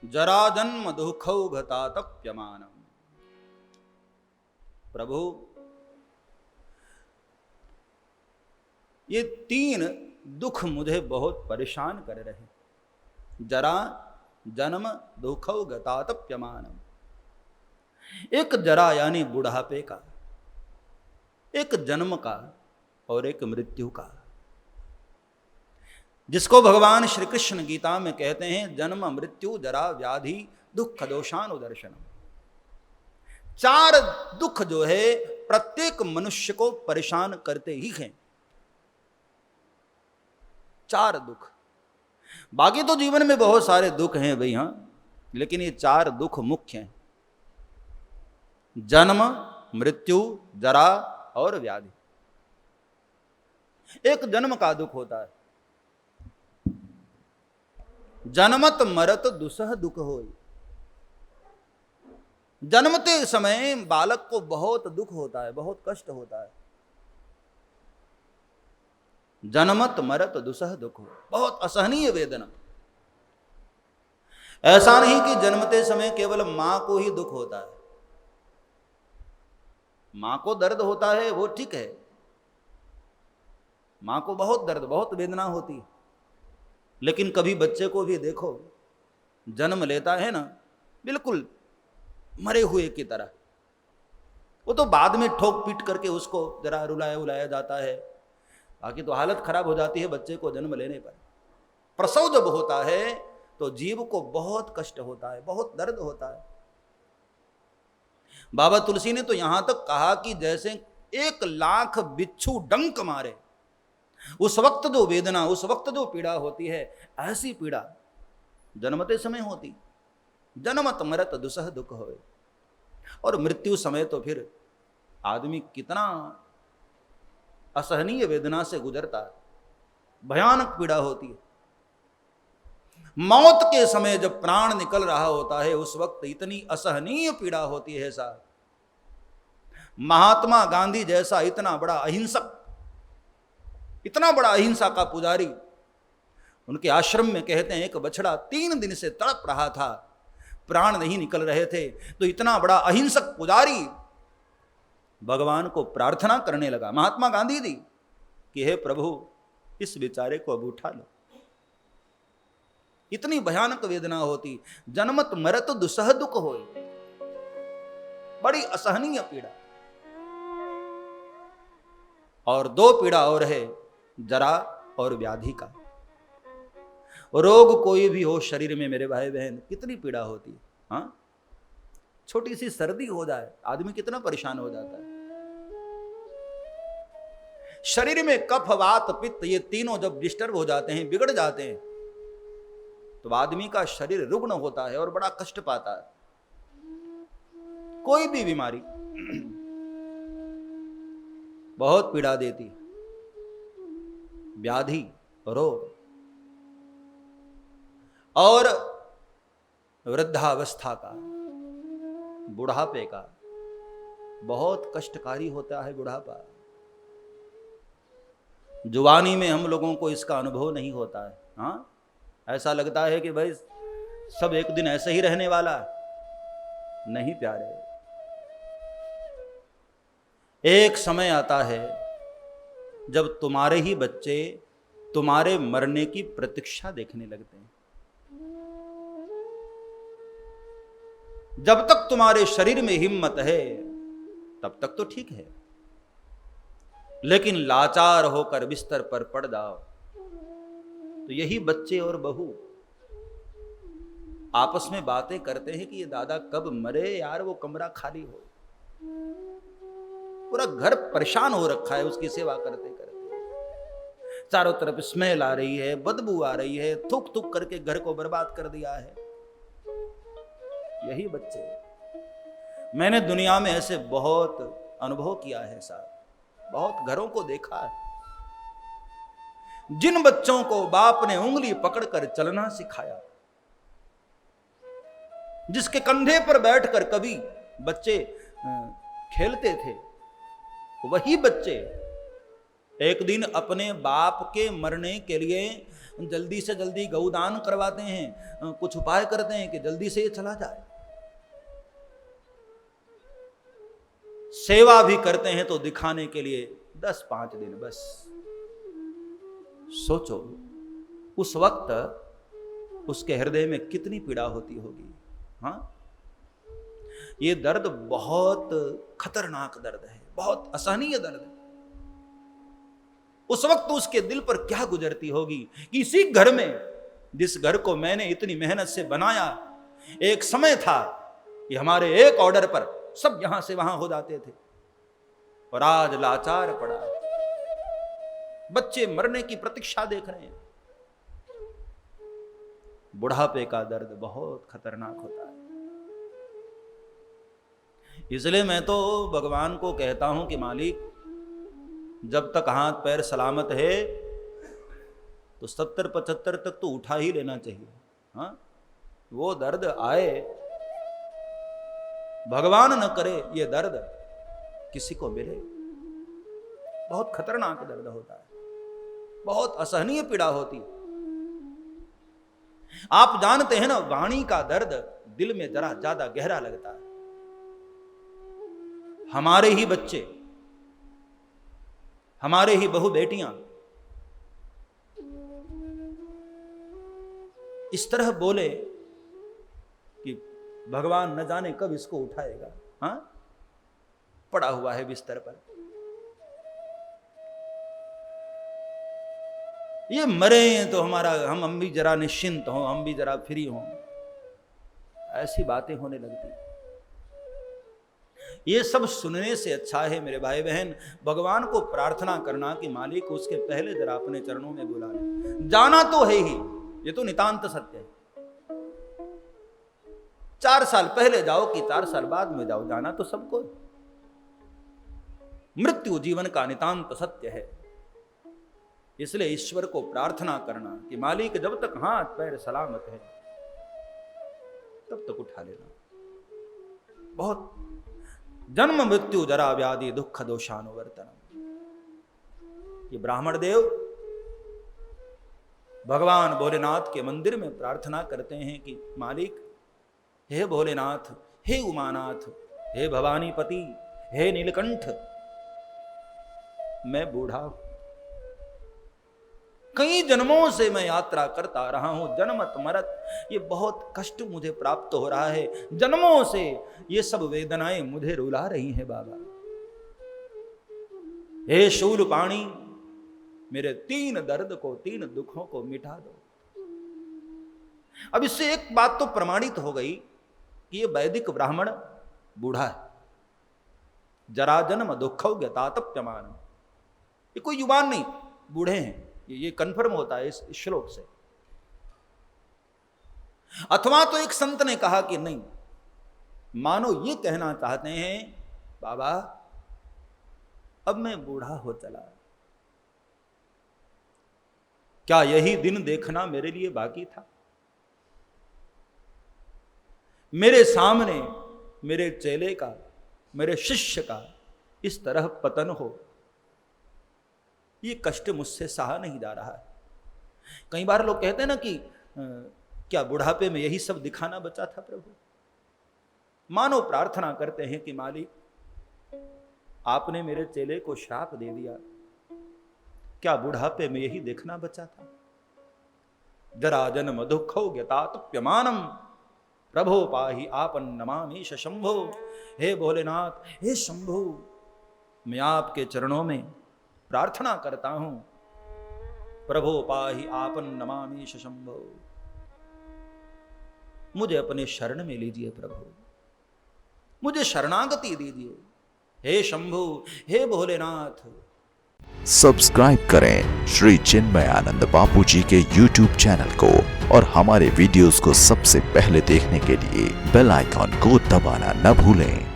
जरा जन्म दुखौघता तप्यमानम। प्रभु, ये तीन दुख मुझे बहुत परेशान कर रहे। जरा जन्म दुखौघता तप्यमानम। एक जरा यानी बुढ़ापे का, एक जन्म का और एक मृत्यु का, जिसको भगवान श्री कृष्ण गीता में कहते हैं जन्म मृत्यु जरा व्याधि दुख दोषानुदर्शनम। चार दुख जो है प्रत्येक मनुष्य को परेशान करते ही हैं। चार दुख। बाकी तो जीवन में बहुत सारे दुख हैं भाई, हां, लेकिन ये चार दुख मुख्य हैं। जन्म, मृत्यु, जरा और व्याधि। एक जन्म का दुख होता है। जन्मत मरत दुसह दुख होय। जन्मते समय बालक को बहुत दुख होता है, बहुत कष्ट होता है। जन्मत मरत दुसह दुख हो, बहुत असहनीय वेदना। ऐसा नहीं कि जन्मते समय केवल मां को ही दुख होता है। मां को दर्द होता है वो ठीक है, मां को बहुत दर्द, बहुत वेदना होती है, लेकिन कभी बच्चे को भी देखो, जन्म लेता है ना, बिल्कुल मरे हुए की तरह। वो तो बाद में ठोक पीट करके उसको जरा रुलाया उलाया जाता है, बाकी तो हालत खराब हो जाती है बच्चे को जन्म लेने पर। प्रसव जब होता है तो जीव को बहुत कष्ट होता है, बहुत दर्द होता है। बाबा तुलसी ने तो यहां तक कहा कि जैसे 1,00,000 बिच्छू डंक मारे, उस वक्त जो वेदना, उस वक्त जो पीड़ा होती है, ऐसी पीड़ा जन्मते समय होती। जन्मत मरत दुसह दुख होए। और मृत्यु समय तो फिर आदमी कितना असहनीय वेदना से गुजरता है, भयानक पीड़ा होती है। मौत के समय जब प्राण निकल रहा होता है, उस वक्त इतनी असहनीय पीड़ा होती है साहब। महात्मा गांधी जैसा इतना बड़ा अहिंसक, इतना बड़ा अहिंसा का पुजारी, उनके आश्रम में कहते हैं एक बछड़ा 3 दिन से तड़प रहा था, प्राण नहीं निकल रहे थे, तो इतना बड़ा अहिंसक पुजारी भगवान को प्रार्थना करने लगा, महात्मा गांधी जी, कि हे प्रभु इस बेचारे को अब उठा लो। इतनी भयानक वेदना होती। जन्मत मरत दुसह दुख होए, बड़ी असहनीय पीड़ा। और 2 पीड़ा और है, जरा और व्याधि का। रोग कोई भी हो शरीर में मेरे भाई बहन, कितनी पीड़ा होती है। हाँ, छोटी सी सर्दी हो जाए आदमी कितना परेशान हो जाता है। शरीर में कफ वात पित्त ये तीनों जब डिस्टर्ब हो जाते हैं, बिगड़ जाते हैं, तो आदमी का शरीर रुग्ण होता है और बड़ा कष्ट पाता है। कोई भी बीमारी बहुत पीड़ा देती। व्याधि, रोग और वृद्धावस्था का, बुढ़ापे का बहुत कष्टकारी होता है बुढ़ापा। जुवानी में हम लोगों को इसका अनुभव नहीं होता है। हाँ, ऐसा लगता है कि भाई सब एक दिन ऐसे ही रहने वाला है। नहीं प्यारे, एक समय आता है जब तुम्हारे ही बच्चे तुम्हारे मरने की प्रतीक्षा देखने लगते हैं। जब तक तुम्हारे शरीर में हिम्मत है तब तक तो ठीक है, लेकिन लाचार होकर बिस्तर पर पड़ जाओ तो यही बच्चे और बहू आपस में बातें करते हैं कि ये दादा कब मरे यार, वो कमरा खाली हो। पूरा घर परेशान हो रखा है उसकी सेवा करते करते। चारों तरफ स्मेल आ रही है, बदबू आ रही है, थूक थूक करके घर को बर्बाद कर दिया है। यही बच्चे, मैंने दुनिया में ऐसे बहुत अनुभव किया है साहब, बहुत घरों को देखा है। जिन बच्चों को बाप ने उंगली पकड़कर चलना सिखाया, जिसके कंधे पर बैठकर कभी बच्चे खेलते थे, वही बच्चे एक दिन अपने बाप के मरने के लिए जल्दी से जल्दी गौदान करवाते हैं, कुछ उपाय करते हैं कि जल्दी से ये चला जाए। सेवा भी करते हैं तो दिखाने के लिए 10-5 दिन बस। सोचो उस वक्त उसके हृदय में कितनी पीड़ा होती होगी। हाँ, ये दर्द बहुत खतरनाक दर्द है, बहुत असहनीय दर्द है। उस वक्त उसके दिल पर क्या गुजरती होगी कि इसी घर में, जिस घर को मैंने इतनी मेहनत से बनाया, एक समय था कि हमारे एक ऑर्डर पर सब यहां से वहां हो जाते थे, और आज लाचार पड़ा, बच्चे मरने की प्रतीक्षा देख रहे हैं। बुढ़ापे का दर्द बहुत खतरनाक होता है। इसलिए मैं तो भगवान को कहता हूं कि मालिक, जब तक हाथ पैर सलामत है तो 70-75 तक तो उठा ही लेना चाहिए। हाँ, वो दर्द आए, भगवान न करे ये दर्द किसी को मिले। बहुत खतरनाक दर्द होता है, बहुत असहनीय पीड़ा होती। आप जानते हैं ना, वाणी का दर्द दिल में जरा ज्यादा गहरा लगता है। हमारे ही बच्चे, हमारे ही बहू बेटियां इस तरह बोले कि भगवान न जाने कब इसको उठाएगा। हाँ, पड़ा हुआ है बिस्तर पर, ये मरे तो हम भी जरा निश्चिंत हों, हम भी जरा फ्री हों। ऐसी बातें होने लगती। ये सब सुनने से अच्छा है मेरे भाई बहन, भगवान को प्रार्थना करना कि मालिक उसके पहले जरा अपने चरणों में बुला ले। जाना तो है ही, ये तो नितांत सत्य है। 4 साल पहले जाओ कि 4 साल बाद में जाओ, जाना तो सबको। मृत्यु जीवन का नितांत सत्य है। इसलिए ईश्वर को प्रार्थना करना कि मालिक जब तक हाथ पैर सलामत है तब तक उठा लेना। बहुत जन्म मृत्यु जरा व्याधि दुख दोषानुवर्तनम। ये ब्राह्मण देव भगवान भोलेनाथ के मंदिर में प्रार्थना करते हैं कि मालिक, हे भोलेनाथ, हे उमानाथ, हे भवानीपति, हे नीलकंठ, मैं बूढ़ा हूं, कई जन्मों से मैं यात्रा करता रहा हूं, जन्मत मरत ये बहुत कष्ट मुझे प्राप्त हो रहा है, जन्मों से ये सब वेदनाएं मुझे रुला रही हैं बाबा। हे शूलपाणी, मेरे 3 दर्द को, 3 दुखों को मिटा दो। अब इससे एक बात तो प्रमाणित हो गई कि ये वैदिक ब्राह्मण बूढ़ा है। जरा जन्म दुखौ ज्ञातप्यमान, ये कोई युवान नहीं, बूढ़े हैं। ये कंफर्म होता है इस श्लोक से। अथवा तो एक संत ने कहा कि नहीं, मानो ये कहना चाहते हैं बाबा अब मैं बूढ़ा हो चला, क्या यही दिन देखना मेरे लिए बाकी था? मेरे सामने मेरे चेले का, मेरे शिष्य का इस तरह पतन हो, ये कष्ट मुझसे सहा नहीं जा रहा है। कई बार लोग कहते हैं ना कि क्या बुढ़ापे में यही सब दिखाना बचा था प्रभु? मानो प्रार्थना करते हैं कि मालिक आपने मेरे चेले को श्राप दे दिया, क्या बुढ़ापे में यही देखना बचा था? जरा जन्म दुखौ ज्ञातप्यमानम प्रभो पाहि आपन नमामीश शंभो। हे भोलेनाथ, हे शंभु, मैं आपके चरणों में प्रार्थना करता हूं, प्रभो पाहि आपन नमामीश शंभो। मुझे अपने शरण में लीजिए प्रभु, मुझे शरणागति दीजिए। हे शंभु, हे भोलेनाथ। सब्सक्राइब करें श्री चिन्मयानंद बापू जी के YouTube चैनल को और हमारे वीडियोस को सबसे पहले देखने के लिए बेल आइकॉन को दबाना न भूलें।